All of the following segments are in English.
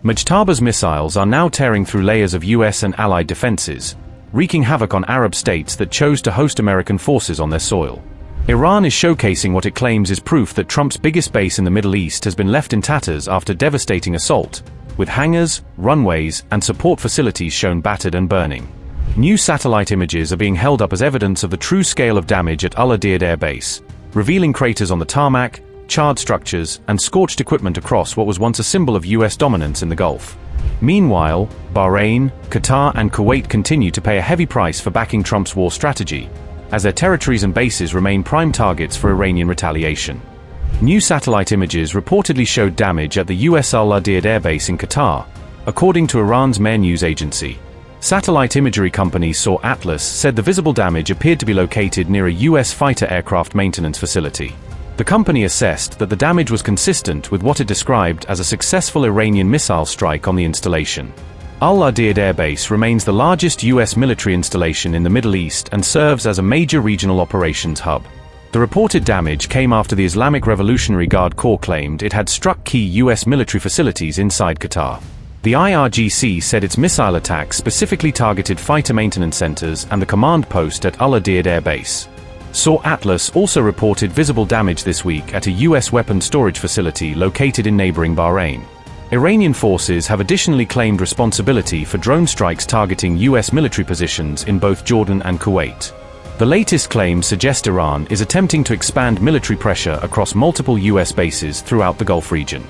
Mujtaba's missiles are now tearing through layers of US and allied defenses, wreaking havoc on Arab states that chose to host American forces on their soil. Iran is showcasing what it claims is proof that Trump's biggest base in the Middle East has been left in tatters after devastating assault, with hangars, runways, and support facilities shown battered and burning. New satellite images are being held up as evidence of the true scale of damage at Udeid Air Base, revealing craters on the tarmac, charred structures, and scorched equipment across what was once a symbol of US dominance in the Gulf. Meanwhile, Bahrain, Qatar, and Kuwait continue to pay a heavy price for backing Trump's war strategy, as their territories and bases remain prime targets for Iranian retaliation. New satellite images reportedly showed damage at the US Udeid Air Base in Qatar, according to Iran's Mehr News Agency. Satellite imagery company Soar Atlas said the visible damage appeared to be located near a US fighter aircraft maintenance facility. The company assessed that the damage was consistent with what it described as a successful Iranian missile strike on the installation. Udeid Air Base remains the largest US military installation in the Middle East and serves as a major regional operations hub. The reported damage came after the Islamic Revolutionary Guard Corps claimed it had struck key US military facilities inside Qatar. The I.R.G.C. said its missile attacks specifically targeted fighter maintenance centers and the command post at Udeid Air Base. Soar Atlas also reported visible damage this week at a US weapons storage facility located in neighboring Bahrain. Iranian forces have additionally claimed responsibility for drone strikes targeting US military positions in both Jordan and Kuwait. The latest claims suggest Iran is attempting to expand military pressure across multiple US bases throughout the Gulf region.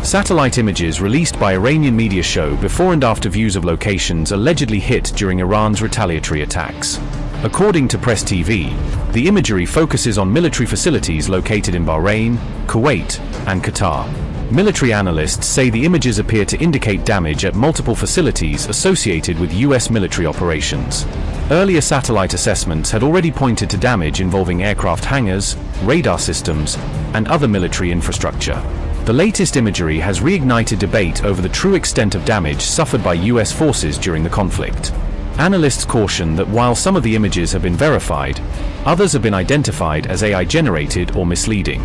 Satellite images released by Iranian media show before and after views of locations allegedly hit during Iran's retaliatory attacks. According to Press TV, the imagery focuses on military facilities located in Bahrain, Kuwait, and Qatar. Military analysts say the images appear to indicate damage at multiple facilities associated with US military operations. Earlier satellite assessments had already pointed to damage involving aircraft hangars, radar systems, and other military infrastructure. The latest imagery has reignited debate over the true extent of damage suffered by US forces during the conflict. Analysts caution that while some of the images have been verified, others have been identified as AI-generated or misleading.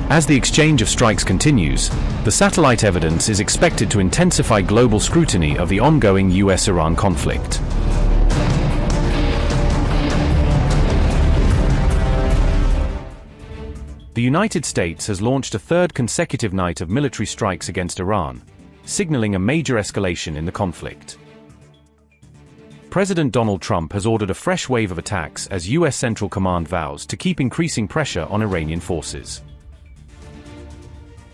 As the exchange of strikes continues, the satellite evidence is expected to intensify global scrutiny of the ongoing US-Iran conflict. The United States has launched a third consecutive night of military strikes against Iran, signaling a major escalation in the conflict. President Donald Trump has ordered a fresh wave of attacks as US Central Command vows to keep increasing pressure on Iranian forces.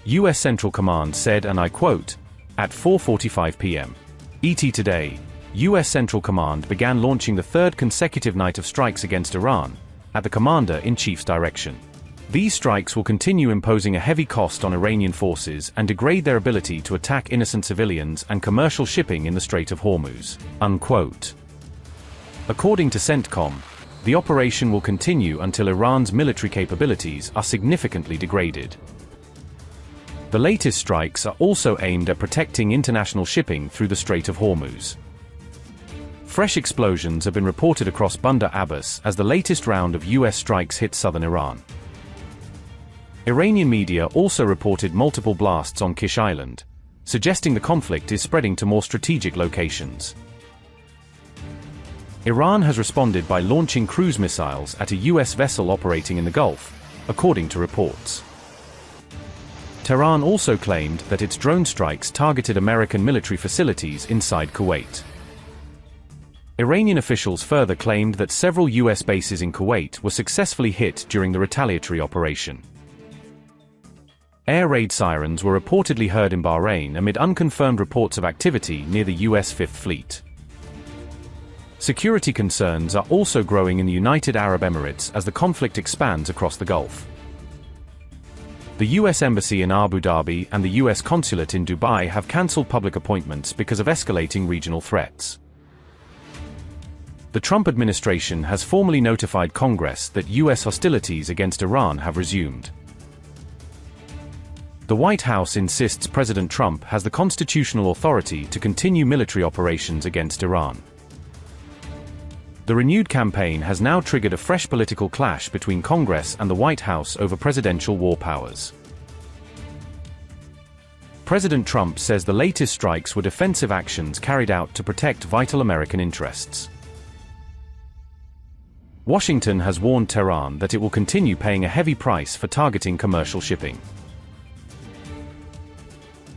US Central Command said, and I quote, "At 4:45 p.m. ET today, US Central Command began launching the third consecutive night of strikes against Iran, at the Commander-in-Chief's direction. These strikes will continue imposing a heavy cost on Iranian forces and degrade their ability to attack innocent civilians and commercial shipping in the Strait of Hormuz." Unquote. According to CENTCOM, the operation will continue until Iran's military capabilities are significantly degraded. The latest strikes are also aimed at protecting international shipping through the Strait of Hormuz. Fresh explosions have been reported across Bandar Abbas as the latest round of US strikes hit southern Iran. Iranian media also reported multiple blasts on Kish Island, suggesting the conflict is spreading to more strategic locations. Iran has responded by launching cruise missiles at a US vessel operating in the Gulf, according to reports. Tehran also claimed that its drone strikes targeted American military facilities inside Kuwait. Iranian officials further claimed that several US bases in Kuwait were successfully hit during the retaliatory operation. Air raid sirens were reportedly heard in Bahrain amid unconfirmed reports of activity near the US Fifth Fleet. Security concerns are also growing in the United Arab Emirates as the conflict expands across the Gulf. The US Embassy in Abu Dhabi and the US Consulate in Dubai have cancelled public appointments because of escalating regional threats. The Trump administration has formally notified Congress that US hostilities against Iran have resumed. The White House insists President Trump has the constitutional authority to continue military operations against Iran. The renewed campaign has now triggered a fresh political clash between Congress and the White House over presidential war powers. President Trump says the latest strikes were defensive actions carried out to protect vital American interests. Washington has warned Tehran that it will continue paying a heavy price for targeting commercial shipping.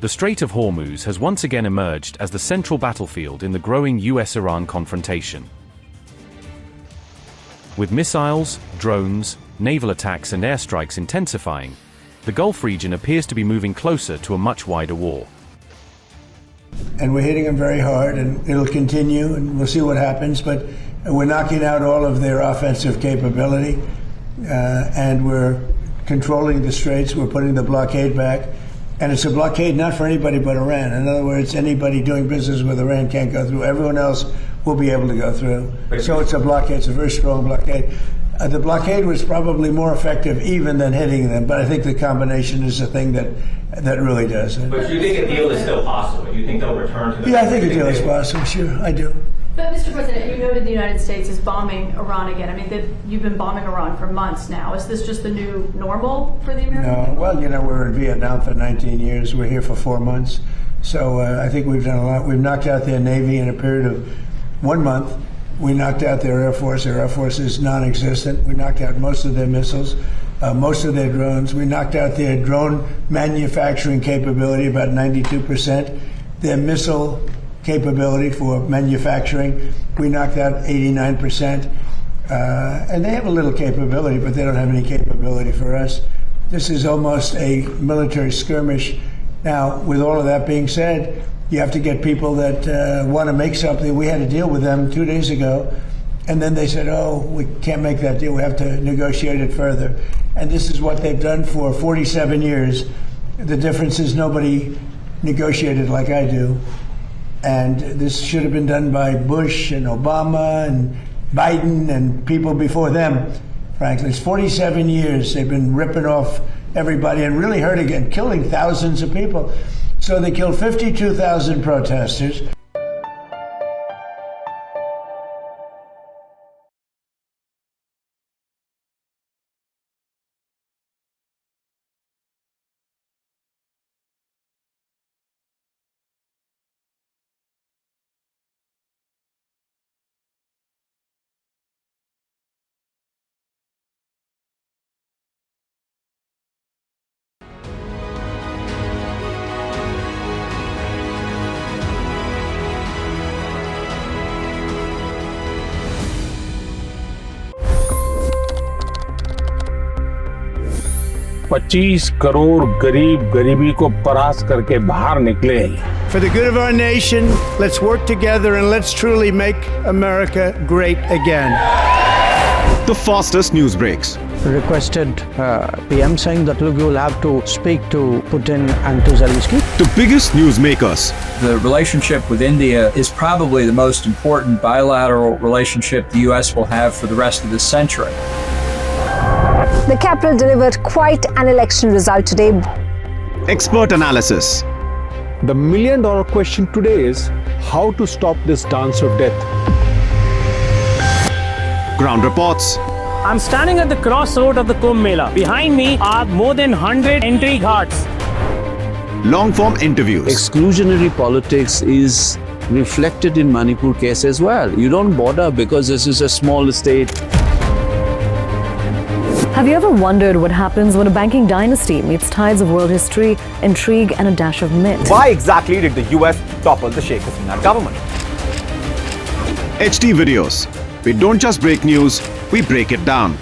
The Strait of Hormuz has once again emerged as the central battlefield in the growing US-Iran confrontation. With missiles, drones, naval attacks and airstrikes intensifying, the Gulf region appears to be moving closer to a much wider war. And we're hitting them very hard, and it'll continue, and we'll see what happens, but we're knocking out all of their offensive capability, and we're controlling the straits. We're putting the blockade back, and it's a blockade not for anybody but Iran. In other words, anybody doing business with Iran can't go through. Everyone else will be able to go through. So it's a blockade. It's a very strong blockade. The blockade was probably more effective even than hitting them, but I think the combination is the thing that really does it. But you think a deal is still possible? You think they'll return to the... Yeah, I think a deal is possible, sure, I do. But, Mr. President, you noted the United States is bombing Iran again. I mean, you've been bombing Iran for months now. Is this just the new normal for the American people? No, well, you know, we're in Vietnam for 19 years. We're here for 4 months. So I think we've done a lot. We've knocked out their Navy in a period of 1 month. We knocked out their Air Force. Their Air Force is non-existent. We knocked out most of their missiles, most of their drones. We knocked out their drone manufacturing capability, about 92%. Their missile capability for manufacturing, we knocked out 89%. And they have a little capability, but they don't have any capability for us. This is almost a military skirmish. Now, with all of that being said, you have to get people that want to make something. We had a deal with them 2 days ago, and then they said, oh, we can't make that deal. We have to negotiate it further. And this is what they've done for 47 years. The difference is nobody negotiated like I do. And this should have been done by Bush and Obama and Biden and people before them, frankly. It's 47 years they've been ripping off everybody and really hurting and killing thousands of people. So they killed 52,000 protesters. $25 crore गरीब गरीबी को परास्त करके बाहर निकले। For the good of our nation, let's work together and let's truly make America great again. The fastest news breaks. Requested PM saying that look, you will have to speak to Putin and to Zelensky. The biggest newsmakers. The relationship with India is probably the most important bilateral relationship the U.S. will have for the rest of this century. The capital delivered quite an election result today. Expert analysis. The million-dollar question today is how to stop this dance of death. Ground reports. I'm standing at the crossroad of the Kumbh Mela. Behind me are more than 100 entry ghats. Long-form interviews. Exclusionary politics is reflected in Manipur case as well. You don't bother because this is a small state. Have you ever wondered what happens when a banking dynasty meets tides of world history, intrigue, and a dash of myth? Why exactly did the US topple the Sheikh Hasina government? HT videos. We don't just break news, we break it down.